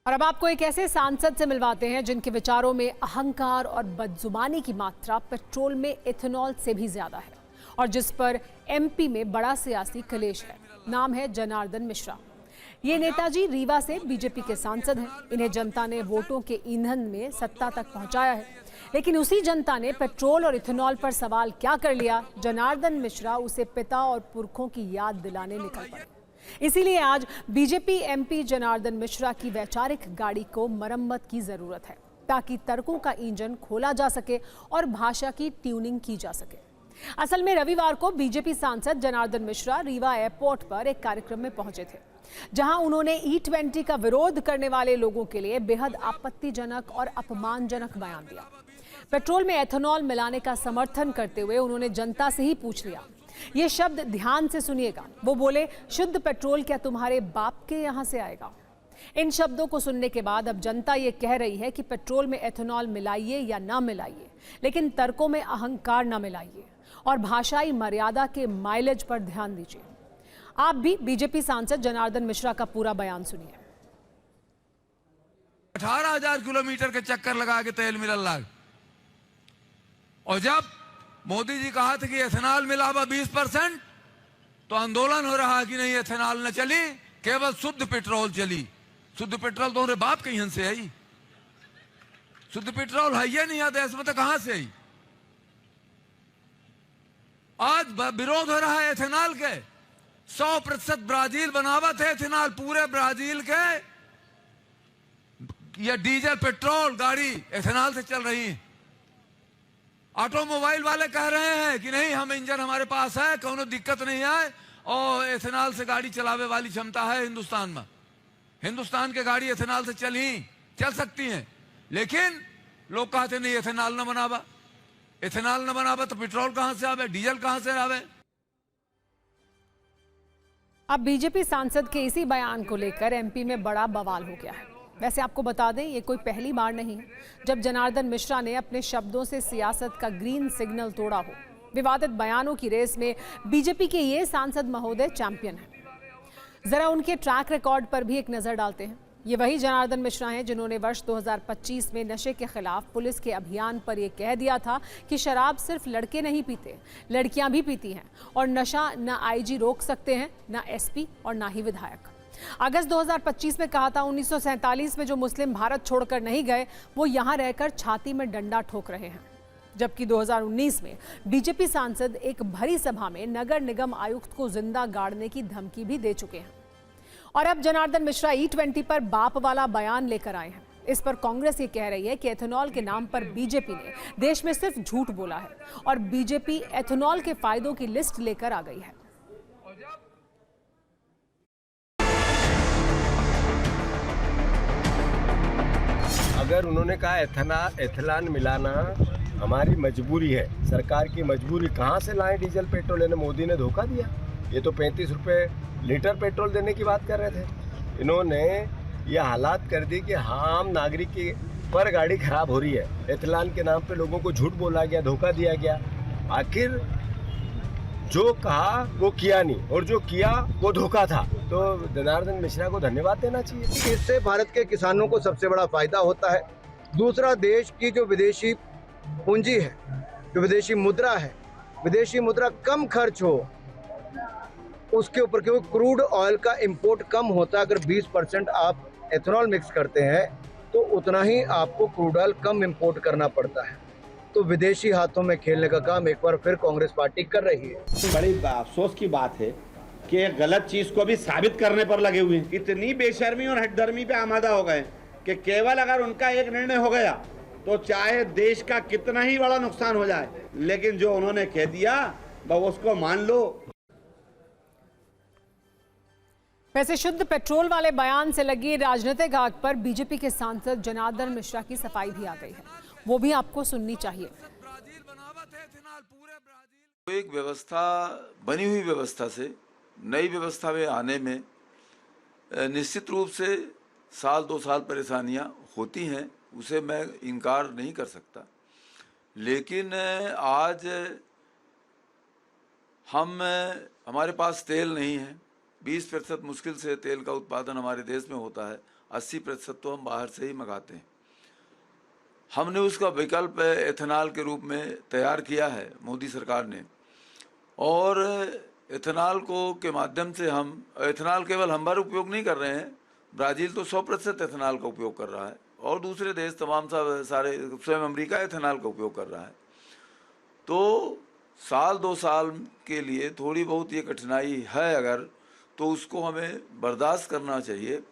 और अब आपको एक ऐसे सांसद से मिलवाते हैं जिनके विचारों में अहंकार और बदजुबानी की मात्रा पेट्रोल में इथेनॉल से भी ज्यादा है और जिस पर एमपी में बड़ा सियासी कलेश है। नाम है जनार्दन मिश्रा। ये नेताजी रीवा से बीजेपी के सांसद हैं। इन्हें जनता ने वोटों के ईंधन में सत्ता तक पहुंचाया है, लेकिन उसी जनता ने पेट्रोल और इथेनॉल पर सवाल क्या कर लिया, जनार्दन मिश्रा उसे पिता और पुरखों की याद दिलाने निकल पड़े। इसीलिए आज बीजेपी एमपी जनार्दन मिश्रा की वैचारिक गाड़ी को मरम्मत की जरूरत है ताकि तर्कों का इंजन खोला जा सके और भाषा की ट्यूनिंग की जा सके। असल में रविवार को बीजेपी सांसद जनार्दन मिश्रा रीवा एयरपोर्ट पर एक कार्यक्रम में पहुंचे थे, जहां उन्होंने E20 का विरोध करने वाले लोगों के लिए बेहद आपत्तिजनक और अपमानजनक बयान दिया। पेट्रोल में एथेनॉल मिलाने का समर्थन करते हुए उन्होंने जनता से ही पूछ लिया। ये शब्द ध्यान से सुनिएगा। वो बोले, शुद्ध पेट्रोल क्या तुम्हारे बाप के यहां से आएगा? इन शब्दों को सुनने के बाद अब जनता ये कह रही है कि पेट्रोल में एथेनॉल मिलाइए या ना मिलाइए, लेकिन तर्कों में अहंकार ना मिलाइए और भाषाई मर्यादा के माइलेज पर ध्यान दीजिए। आप भी बीजेपी सांसद जनार्दन मिश्रा का पूरा बयान सुनिए। 18,000 किलोमीटर के चक्कर लगा के तेल मिलल लाग, और जब मोदी जी कहा था कि एथेनॉल मिलावा 20%, तो आंदोलन हो रहा कि नहीं, एथेनॉल न चली, केवल शुद्ध पेट्रोल चली। शुद्ध पेट्रोल तो हमारे बाप के यहाँ से आई, शुद्ध पेट्रोल है ये नहीं है देश में, तो कहां से आई? आज विरोध हो रहा है एथेनॉल के। 100% ब्राजील बनावत है एथेनॉल, पूरे ब्राजील के ये डीजल पेट्रोल गाड़ी एथेनॉल से चल रही है। ऑटोमोबाइल वाले कह रहे हैं कि नहीं, हम इंजन हमारे पास है, कोनो दिक्कत नहीं है, और एथेनॉल से गाड़ी चलावे वाली क्षमता है हिंदुस्तान में। हिंदुस्तान के गाड़ी एथेनॉल से चल सकती हैं, लेकिन लोग कहते नहीं एथेनॉल न बनावा। एथेनॉल न बनावा तो पेट्रोल कहां से आवे, डीजल कहां से आवे? अब बीजेपी सांसद के इसी बयान को लेकर एमपी में बड़ा बवाल हो गया है। वैसे आपको बता दें, ये कोई पहली बार नहीं है जब जनार्दन मिश्रा ने अपने शब्दों से सियासत का ग्रीन सिग्नल तोड़ा हो। विवादित बयानों की रेस में बीजेपी के ये सांसद महोदय चैंपियन हैं। जरा उनके ट्रैक रिकॉर्ड पर भी एक नजर डालते हैं। ये वही जनार्दन मिश्रा हैं जिन्होंने वर्ष 2025 में नशे के खिलाफ पुलिस के अभियान पर यह कह दिया था कि शराब सिर्फ लड़के नहीं पीते, लड़कियां भी पीती हैं, और नशा न आईजी रोक सकते हैं, न एसपी और न ही विधायक। अगस्त 2025 में कहा था 1947 में जो मुस्लिम भारत छोड़कर नहीं गए, वो यहां रहकर छाती में डंडा ठोक रहे हैं। जबकि 2019 में बीजेपी सांसद एक भरी सभा में नगर निगम आयुक्त को जिंदा गाड़ने की धमकी भी दे चुके हैं। और अब जनार्दन मिश्रा E20 पर बाप वाला बयान लेकर आए हैं। इस पर कांग्रेस ये कह रही है कि एथेनॉल के नाम पर बीजेपी ने देश में सिर्फ झूठ बोला है और बीजेपी एथेनॉल के फायदों की लिस्ट लेकर आ गई है। अगर उन्होंने कहा एथेनॉल मिलाना हमारी मजबूरी है, सरकार की मजबूरी, कहाँ से लाएं डीजल पेट्रोल? इन्हें मोदी ने धोखा दिया। ये तो 35 रुपये लीटर पेट्रोल देने की बात कर रहे थे। इन्होंने ये हालात कर दी कि आम नागरिक की पर गाड़ी खराब हो रही है। एथेनॉल के नाम पे लोगों को झूठ बोला गया, धोखा दिया गया। आखिर जो कहा वो किया नहीं, और जो किया वो धोखा था। तो जनार्दन मिश्रा को धन्यवाद देना चाहिए। इससे भारत के किसानों को सबसे बड़ा फायदा होता है। दूसरा, देश की जो विदेशी पूंजी है, जो विदेशी मुद्रा है, विदेशी मुद्रा कम खर्च हो उसके ऊपर, क्योंकि क्रूड ऑयल का इंपोर्ट कम होता है। अगर 20% आप एथेनॉल मिक्स करते हैं तो उतना ही आपको क्रूड ऑयल कम इंपोर्ट करना पड़ता है। तो विदेशी हाथों में खेलने का काम एक बार फिर कांग्रेस पार्टी कर रही है। बड़ी अफसोस की बात है कि गलत चीज को भी साबित करने पर लगे हुए हैं। इतनी बेशर्मी और हठधर्मी पे आमादा हो गए कि केवल अगर उनका एक निर्णय हो गया तो चाहे देश का कितना ही बड़ा नुकसान हो जाए, लेकिन जो उन्होंने कह दिया वो उसको मान लो। वैसे शुद्ध पेट्रोल वाले बयान से लगी राजनीतिक आग पर बीजेपी के सांसद जनार्दन मिश्रा की सफाई भी आ गई है। वो भी आपको सुननी चाहिए। एक व्यवस्था, बनी हुई व्यवस्था से नई व्यवस्था में आने में निश्चित रूप से 1-2 साल परेशानियां होती हैं, उसे मैं इनकार नहीं कर सकता। लेकिन आज हमारे पास तेल नहीं है। 20% मुश्किल से तेल का उत्पादन हमारे देश में होता है। 80% तो हम बाहर से ही मंगाते हैं। हमने उसका विकल्प एथेनॉल के रूप में तैयार किया है मोदी सरकार ने, और एथेनॉल के माध्यम से हम एथेनॉल केवल हम भर उपयोग नहीं कर रहे हैं, ब्राज़ील तो 100% एथेनॉल का उपयोग कर रहा है और दूसरे देश तमाम सारे स्वयं अमेरिका एथेनॉल का उपयोग कर रहा है। तो साल 2 साल के लिए थोड़ी बहुत ये कठिनाई है अगर, तो उसको हमें बर्दाश्त करना चाहिए।